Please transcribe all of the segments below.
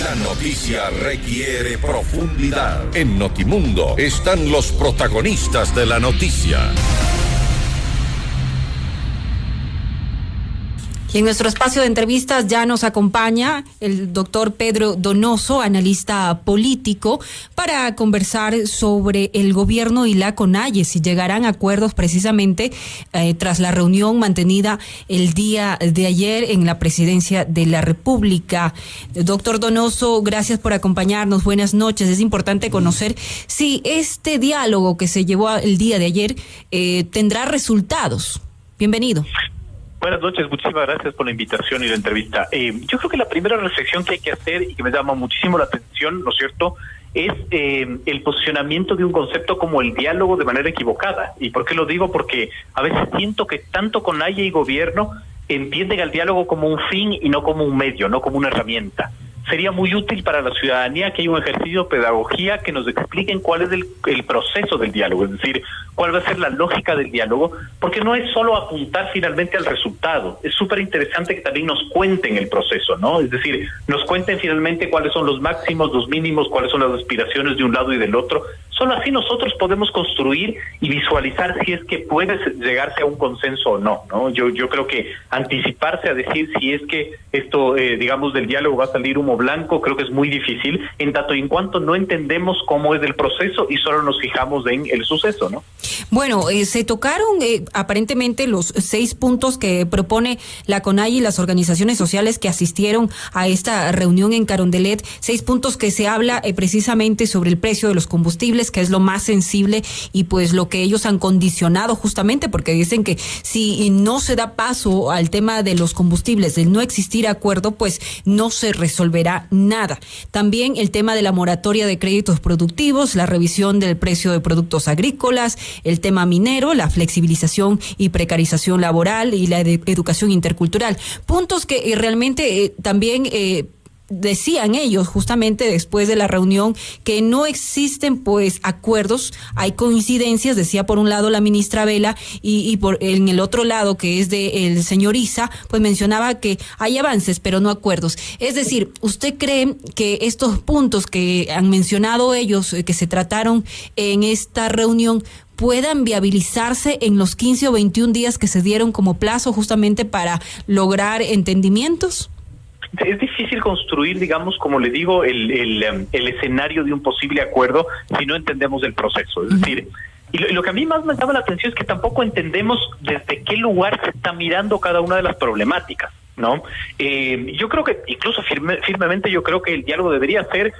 La noticia requiere profundidad. En Notimundo están los protagonistas de la noticia. Y en nuestro espacio de entrevistas ya nos acompaña el doctor Pedro Donoso, analista político, para conversar sobre el gobierno y la CONAIE, si llegarán a acuerdos precisamente tras la reunión mantenida el día de ayer en la Presidencia de la República. Doctor Donoso, gracias por acompañarnos. Buenas noches. Es importante conocer si este diálogo que se llevó el día de ayer tendrá resultados. Bienvenido. Buenas noches, muchísimas gracias por la invitación y la entrevista. Yo creo que la primera reflexión que hay que hacer y que me llama muchísimo la atención, ¿no es cierto?, es el posicionamiento de un concepto como el diálogo de manera equivocada. ¿Y por qué lo digo? Porque a veces siento que tanto CONAIE y gobierno entienden al diálogo como un fin y no como un medio, no como una herramienta. Sería muy útil para la ciudadanía que haya un ejercicio de pedagogía que nos expliquen cuál es el proceso del diálogo, es decir, cuál va a ser la lógica del diálogo, porque no es solo apuntar finalmente al resultado. Es súper interesante que también nos cuenten el proceso, ¿no? Es decir, nos cuenten finalmente cuáles son los máximos, los mínimos, cuáles son las aspiraciones de un lado y del otro. Solo así nosotros podemos construir y visualizar si es que puede llegarse a un consenso o no, ¿no? Yo creo que anticiparse a decir si es que esto, digamos, del diálogo va a salir humo blanco, creo que es muy difícil, en tanto y en cuanto no entendemos cómo es el proceso y solo nos fijamos en el suceso, ¿no? Bueno, se tocaron aparentemente los 6 puntos que propone la CONAIE y las organizaciones sociales que asistieron a esta reunión en Carondelet, 6 puntos que se habla precisamente sobre el precio de los combustibles, que es lo más sensible y pues lo que ellos han condicionado justamente, porque dicen que si no se da paso al tema de los combustibles, de no existir acuerdo, pues no se resolverá nada. También el tema de la moratoria de créditos productivos, la revisión del precio de productos agrícolas, el tema minero, la flexibilización y precarización laboral y la educación intercultural. Puntos que realmente también decían ellos justamente después de la reunión que no existen pues acuerdos, hay coincidencias, decía por un lado la ministra Vela y por en el otro lado, que es de el señor Issa, pues mencionaba que hay avances pero no acuerdos. Es decir, ¿usted cree que estos puntos que han mencionado ellos, que se trataron en esta reunión, puedan viabilizarse en los 15 o 21 días que se dieron como plazo justamente para lograr entendimientos? Es difícil construir, digamos, como le digo, el escenario de un posible acuerdo si no entendemos el proceso. Es decir, y lo que a mí más me llama la atención es que tampoco entendemos desde qué lugar se está mirando cada una de las problemáticas, ¿no? Yo creo que, incluso firmemente, yo creo que el diálogo debería ser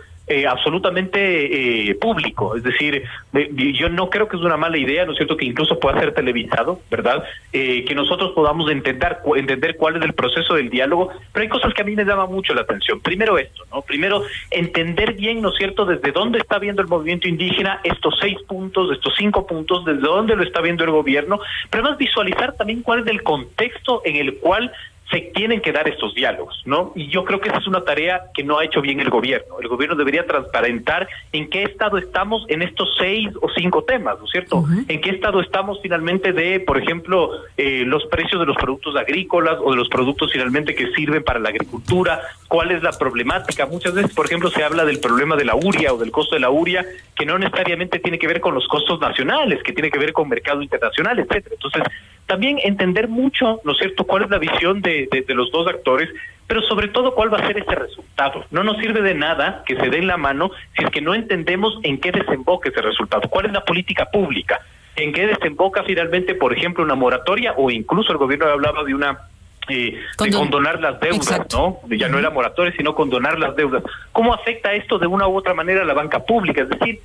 absolutamente público, es decir, yo no creo que es una mala idea, ¿no es cierto?, que incluso pueda ser televisado, ¿verdad?, que nosotros podamos entender cuál es el proceso del diálogo, pero hay cosas que a mí me llaman mucho la atención. Primero esto, ¿no? Primero, entender bien, ¿no es cierto?, desde dónde está viendo el movimiento indígena estos 6 puntos, estos 5 puntos, desde dónde lo está viendo el gobierno, pero además visualizar también cuál es el contexto en el cual se tienen que dar estos diálogos, ¿no? Y yo creo que esa es una tarea que no ha hecho bien el gobierno. El gobierno debería transparentar en qué estado estamos en estos 6 o 5 temas, ¿no es cierto? En qué estado estamos finalmente de, por ejemplo, los precios de los productos agrícolas o de los productos finalmente que sirven para la agricultura, cuál es la problemática. Muchas veces, por ejemplo, se habla del problema de la urea o del costo de la urea, que no necesariamente tiene que ver con los costos nacionales, que tiene que ver con mercado internacional, etcétera. Entonces, también entender mucho, ¿no es cierto?, cuál es la visión de los dos actores, pero sobre todo cuál va a ser ese resultado. No nos sirve de nada que se den la mano si es que no entendemos en qué desemboca ese resultado, cuál es la política pública, en qué desemboca finalmente, por ejemplo, una moratoria, o incluso el gobierno hablaba de una de condonar las deudas. Exacto. ¿No? Ya no era moratoria, sino condonar las deudas. ¿Cómo afecta esto de una u otra manera a la banca pública? Es decir,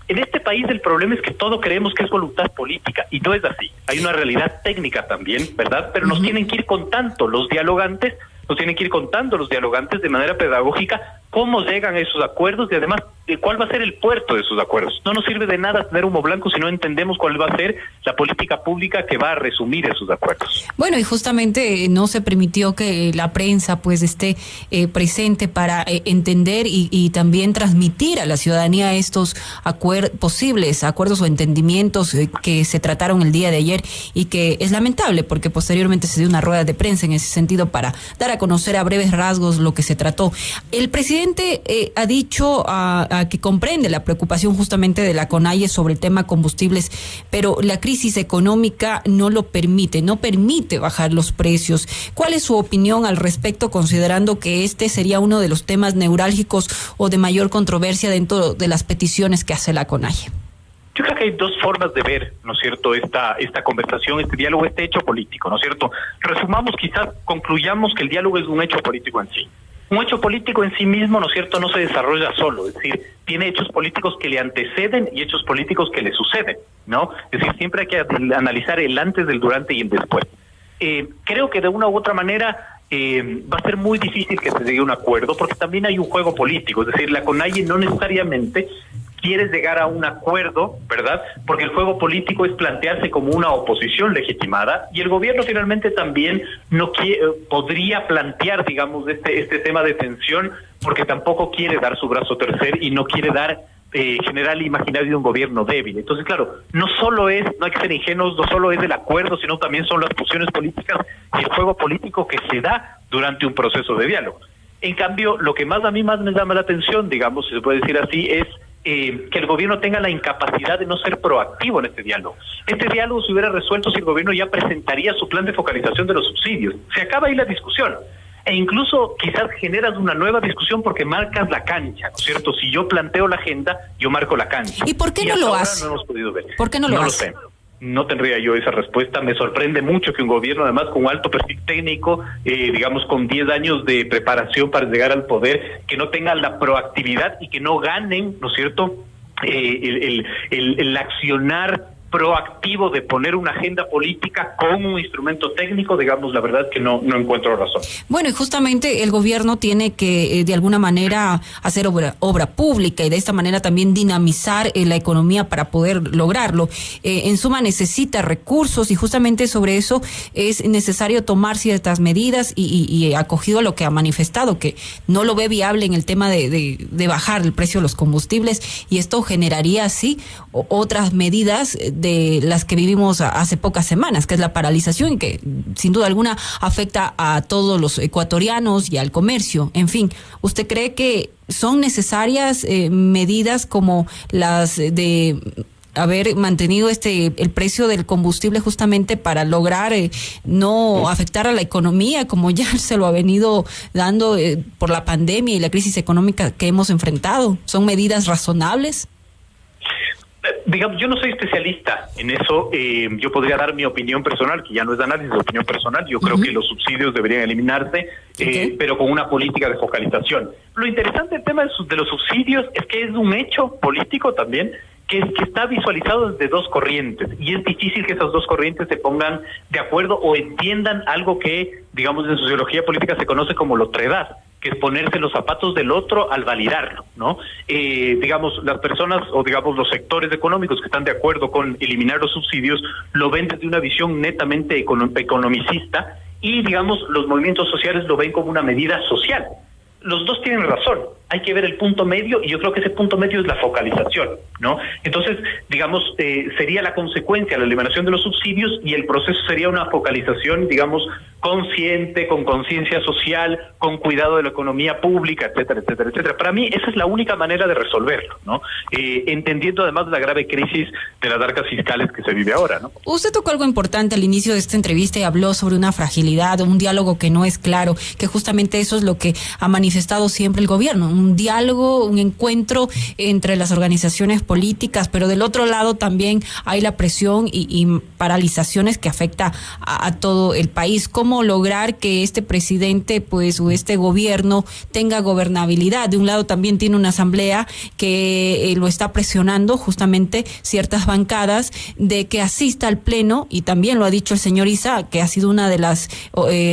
en este país el problema es que todo creemos que es voluntad política, y no es así. Hay una realidad técnica también, ¿verdad? Pero nos tienen que ir contando los dialogantes de manera pedagógica cómo llegan a esos acuerdos y además cuál va a ser el puerto de esos acuerdos. No nos sirve de nada tener humo blanco si no entendemos cuál va a ser la política pública que va a resumir esos acuerdos. Bueno, y justamente no se permitió que la prensa pues esté presente para entender y también transmitir a la ciudadanía estos posibles acuerdos o entendimientos que se trataron el día de ayer, y que es lamentable porque posteriormente se dio una rueda de prensa en ese sentido para dar a conocer a breves rasgos lo que se trató. El presidente ha dicho a que comprende la preocupación justamente de la CONAIE sobre el tema combustibles, pero la crisis económica no lo permite, no permite bajar los precios. ¿Cuál es su opinión al respecto, considerando que este sería uno de los temas neurálgicos o de mayor controversia dentro de las peticiones que hace la CONAIE? Yo creo que hay dos formas de ver, ¿no es cierto?, esta conversación, este diálogo, este hecho político, ¿no es cierto? Resumamos, quizás concluyamos que el diálogo es un hecho político en sí. Un hecho político en sí mismo, ¿no es cierto?, no se desarrolla solo, es decir, tiene hechos políticos que le anteceden y hechos políticos que le suceden, ¿no? Es decir, siempre hay que analizar el antes, el durante y el después. Creo que de una u otra manera va a ser muy difícil que se llegue a un acuerdo, porque también hay un juego político, es decir, la CONAIE no necesariamente quiere llegar a un acuerdo, ¿verdad? Porque el juego político es plantearse como una oposición legitimada, y el gobierno finalmente también no podría plantear, digamos, este tema de tensión, porque tampoco quiere dar su brazo a torcer y no quiere generar el imaginario de un gobierno débil. Entonces, claro, no hay que ser ingenuos, no solo es el acuerdo, sino también son las posiciones políticas y el juego político que se da durante un proceso de diálogo. En cambio, lo que a mí más me llama la atención, digamos, si se puede decir así, es que el gobierno tenga la incapacidad de no ser proactivo en este diálogo. Este diálogo se hubiera resuelto si el gobierno ya presentaría su plan de focalización de los subsidios. Se acaba ahí la discusión. E incluso quizás generas una nueva discusión porque marcas la cancha, ¿no es cierto? Si yo planteo la agenda, yo marco la cancha. ¿Y por qué no lo hace? No hemos podido ver. ¿Por qué no lo hace? Lo sé. No tendría yo esa respuesta. Me sorprende mucho que un gobierno, además con un alto perfil técnico, digamos con 10 años de preparación para llegar al poder, que no tengan la proactividad y que no ganen, ¿no es cierto?, el accionar proactivo de poner una agenda política con un instrumento técnico. Digamos, la verdad que no encuentro razón. Bueno, y justamente el gobierno tiene que de alguna manera hacer obra pública y de esta manera también dinamizar la economía para poder lograrlo. En suma, necesita recursos, y justamente sobre eso es necesario tomar ciertas medidas, y acogido a lo que ha manifestado, que no lo ve viable en el tema de bajar el precio de los combustibles, y esto generaría así otras medidas de las que vivimos hace pocas semanas, que es la paralización, y que sin duda alguna afecta a todos los ecuatorianos y al comercio. En fin, ¿usted cree que son necesarias medidas como las de haber mantenido el precio del combustible justamente para lograr no afectar a la economía, como ya se lo ha venido dando por la pandemia y la crisis económica que hemos enfrentado? ¿Son medidas razonables? Digamos, yo no soy especialista en eso. Yo podría dar mi opinión personal, que ya no es análisis, es opinión personal. Yo creo que los subsidios deberían eliminarse, pero con una política de focalización. Lo interesante del tema de los subsidios es que es un hecho político también, que está visualizado desde dos corrientes, y es difícil que esas dos corrientes se pongan de acuerdo o entiendan algo que, digamos, en sociología política se conoce como la otredad, que es ponerse los zapatos del otro al validarlo, ¿no? Digamos, las personas o digamos los sectores económicos que están de acuerdo con eliminar los subsidios lo ven desde una visión netamente economicista, y digamos los movimientos sociales lo ven como una medida social. Los dos tienen razón, hay que ver el punto medio, y yo creo que ese punto medio es la focalización, ¿no? Entonces, digamos, sería la consecuencia la eliminación de los subsidios, y el proceso sería una focalización, digamos, consciente, con conciencia social, con cuidado de la economía pública, etcétera, etcétera, etcétera. Para mí esa es la única manera de resolverlo, ¿no? Entendiendo además la grave crisis de las arcas fiscales que se vive ahora, ¿no? Usted tocó algo importante al inicio de esta entrevista y habló sobre una fragilidad, un diálogo que no es claro, que justamente eso es lo que ha manifestado siempre el gobierno, un diálogo, un encuentro entre las organizaciones políticas, pero del otro lado también hay la presión y paralizaciones que afecta a todo el país. ¿Cómo lograr que este presidente, pues, o este gobierno tenga gobernabilidad? De un lado también tiene una asamblea que lo está presionando justamente ciertas bancadas de que asista al pleno, y también lo ha dicho el señor Issa, que ha sido una de las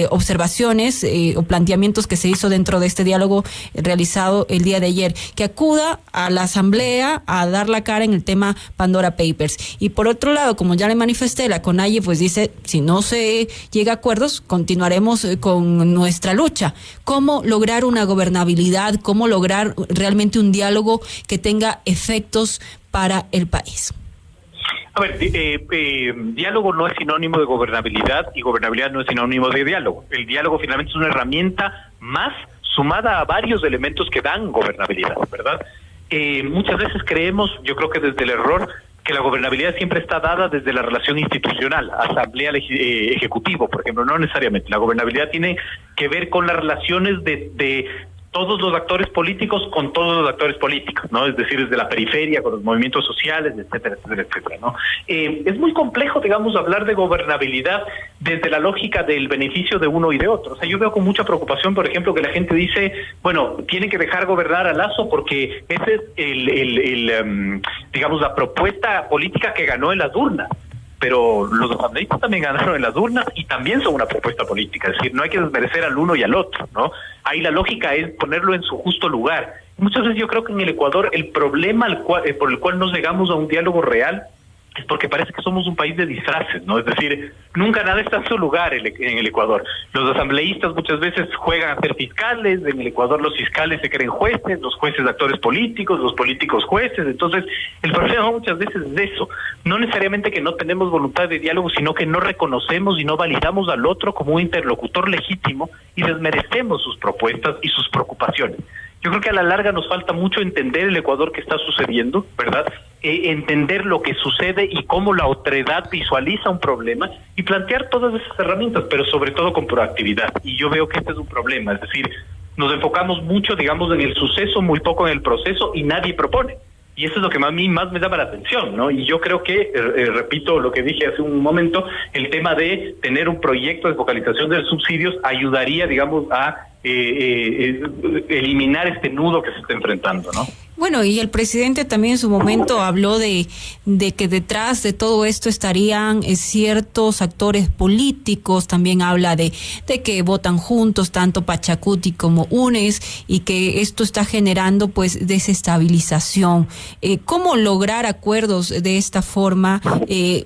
observaciones o planteamientos que se hizo dentro de este diálogo realizado planteó el día de ayer, que acuda a la Asamblea a dar la cara en el tema Pandora Papers. Y por otro lado, como ya le manifesté, la CONAIE pues dice, si no se llega a acuerdos, continuaremos con nuestra lucha. ¿Cómo lograr una gobernabilidad? ¿Cómo lograr realmente un diálogo que tenga efectos para el país? A ver, diálogo no es sinónimo de gobernabilidad y gobernabilidad no es sinónimo de diálogo. El diálogo finalmente es una herramienta más sumada a varios elementos que dan gobernabilidad, ¿verdad? Muchas veces creemos, yo creo que desde el error, que la gobernabilidad siempre está dada desde la relación institucional, asamblea ejecutivo, por ejemplo, no necesariamente. La gobernabilidad tiene que ver con las relaciones de todos los actores políticos con todos los actores políticos, ¿no? Es decir, desde la periferia, con los movimientos sociales, etcétera, etcétera, etcétera, ¿no? Es muy complejo, digamos, hablar de gobernabilidad desde la lógica del beneficio de uno y de otro. O sea, yo veo con mucha preocupación, por ejemplo, que la gente dice, bueno, tienen que dejar gobernar a Lasso porque ese es digamos, la propuesta política que ganó en las urnas. Pero los asambleístas también ganaron en las urnas y también son una propuesta política, es decir, no hay que desmerecer al uno y al otro, ¿no? Ahí la lógica es ponerlo en su justo lugar. Muchas veces yo creo que en el Ecuador el problema por el cual nos llegamos a un diálogo real es porque parece que somos un país de disfraces, ¿no? Es decir, nunca nada está en su lugar en el Ecuador. Los asambleístas muchas veces juegan a ser fiscales, en el Ecuador los fiscales se creen jueces, los jueces actores políticos, los políticos jueces. Entonces, el problema muchas veces es de eso. No necesariamente que no tenemos voluntad de diálogo, sino que no reconocemos y no validamos al otro como un interlocutor legítimo y desmerecemos sus propuestas y sus preocupaciones. Yo creo que a la larga nos falta mucho entender el Ecuador que está sucediendo, ¿verdad? Entender lo que sucede y cómo la otredad visualiza un problema y plantear todas esas herramientas, pero sobre todo con proactividad. Y yo veo que este es un problema, es decir, nos enfocamos mucho, digamos, en el suceso, muy poco en el proceso y nadie propone. Y eso es lo que a mí más me llama la atención, ¿no? Y yo creo que, repito lo que dije hace un momento, el tema de tener un proyecto de focalización de subsidios ayudaría, digamos, a eliminar este nudo que se está enfrentando, ¿no? Bueno, y el presidente también en su momento habló de que detrás de todo esto estarían ciertos actores políticos, también habla de que votan juntos tanto Pachacuti como UNES y que esto está generando pues desestabilización. ¿Cómo lograr acuerdos de esta forma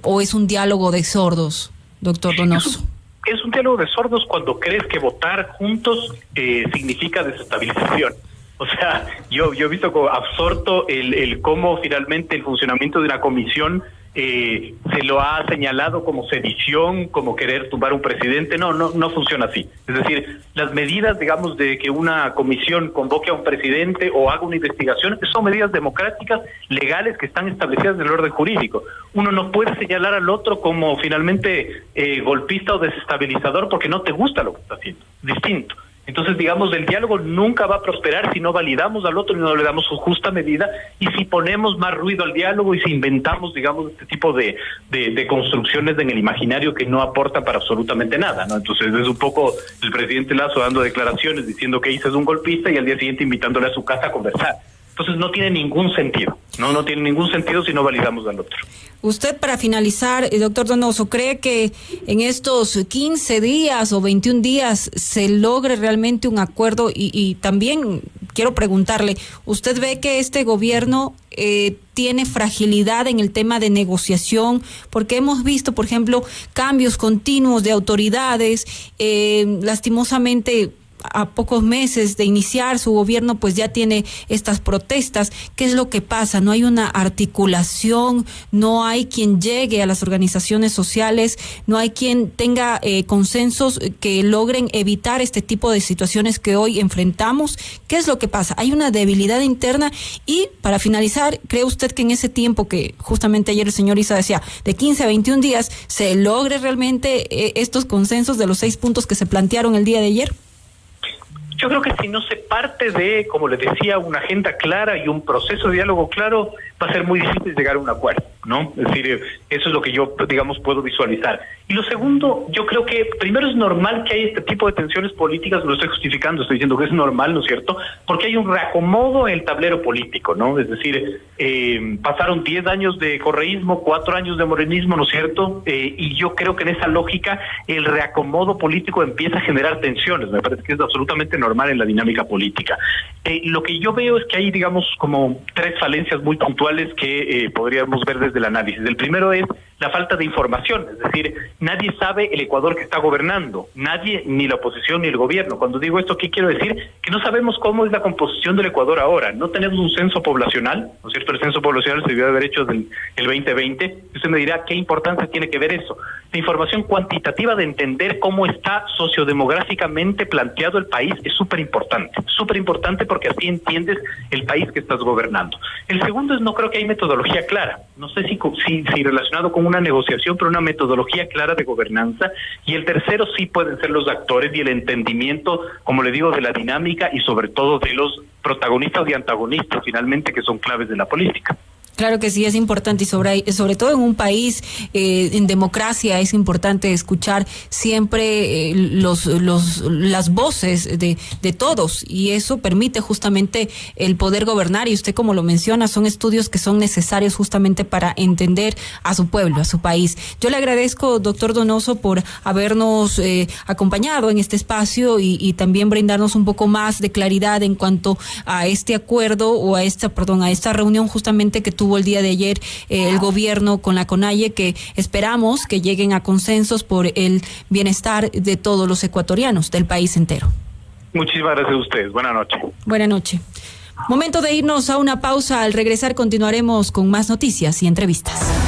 o es un diálogo de sordos, doctor Donoso? Es un diálogo de sordos cuando crees que votar juntos significa desestabilización. O sea, yo he visto como absorto el cómo finalmente el funcionamiento de una comisión se lo ha señalado como sedición, como querer tumbar un presidente. No funciona así. Es decir, las medidas, digamos, de que una comisión convoque a un presidente o haga una investigación, son medidas democráticas, legales, que están establecidas en el orden jurídico. Uno no puede señalar al otro como finalmente golpista o desestabilizador porque no te gusta lo que está haciendo. Distinto. Entonces, digamos, el diálogo nunca va a prosperar si no validamos al otro y no le damos su justa medida, y si ponemos más ruido al diálogo y si inventamos, digamos, este tipo de construcciones en el imaginario que no aportan para absolutamente nada, ¿no? Entonces es un poco el presidente Lasso dando declaraciones diciendo que Issa es un golpista y al día siguiente invitándole a su casa a conversar. Entonces no tiene ningún sentido, no tiene ningún sentido si no validamos al otro. Usted, para finalizar, doctor Donoso, ¿cree que en estos 15 días o 21 días se logre realmente un acuerdo? Y también quiero preguntarle, ¿usted ve que este gobierno tiene fragilidad en el tema de negociación? Porque hemos visto, por ejemplo, cambios continuos de autoridades, lastimosamente a pocos meses de iniciar su gobierno, pues ya tiene estas protestas. ¿Qué es lo que pasa? No hay una articulación, no hay quien llegue a las organizaciones sociales, no hay quien tenga consensos que logren evitar este tipo de situaciones que hoy enfrentamos. ¿Qué es lo que pasa? Hay una debilidad interna. Y para finalizar, ¿cree usted que en ese tiempo que justamente ayer el señor Issa decía, de 15 a 21 días, se logre realmente estos consensos de los 6 puntos que se plantearon el día de ayer? Yo creo que si no se parte de, como les decía, una agenda clara y un proceso de diálogo claro, va a ser muy difícil llegar a un acuerdo. ¿no? Es decir, eso es lo que yo, digamos, puedo visualizar. Y lo segundo, yo creo que primero es normal que haya este tipo de tensiones políticas, no lo estoy justificando, estoy diciendo que es normal, ¿no es cierto? Porque hay un reacomodo en el tablero político, ¿no? Es decir, pasaron 10 años de correísmo, 4 años de morenismo, ¿no es cierto? Y yo creo que en esa lógica el reacomodo político empieza a generar tensiones, me parece que es absolutamente normal en la dinámica política. Lo que yo veo es que hay, digamos, como 3 falencias muy puntuales que podríamos ver desde el análisis. El primero es la falta de información, es decir, nadie sabe el Ecuador que está gobernando, nadie, ni la oposición ni el gobierno. Cuando digo esto, ¿qué quiero decir? Que no sabemos cómo es la composición del Ecuador ahora, no tenemos un censo poblacional, ¿no es cierto? El censo poblacional se debió haber hecho el 2020, y usted me dirá, ¿qué importancia tiene que ver eso? La información cuantitativa de entender cómo está sociodemográficamente planteado el país es súper importante porque así entiendes el país que estás gobernando. El segundo es, no creo que hay metodología clara, no sé si relacionado con una negociación, pero una metodología clara de gobernanza. Y el tercero sí pueden ser los actores y el entendimiento, como le digo, de la dinámica y sobre todo de los protagonistas y antagonistas finalmente, que son claves de la política. Claro que sí, es importante, y sobre todo en un país en democracia es importante escuchar siempre las voces de todos, y eso permite justamente el poder gobernar. Y usted, como lo menciona, son estudios que son necesarios justamente para entender a su pueblo, a su país. Yo le agradezco, doctor Donoso, por habernos acompañado en este espacio y también brindarnos un poco más de claridad en cuanto a este acuerdo o a esta reunión justamente que tuvo el día de ayer el gobierno con la CONAIE, que esperamos que lleguen a consensos por el bienestar de todos los ecuatorianos, del país entero. Muchísimas gracias a ustedes. Buenas noches. Buenas noches. Momento de irnos a una pausa. Al regresar continuaremos con más noticias y entrevistas.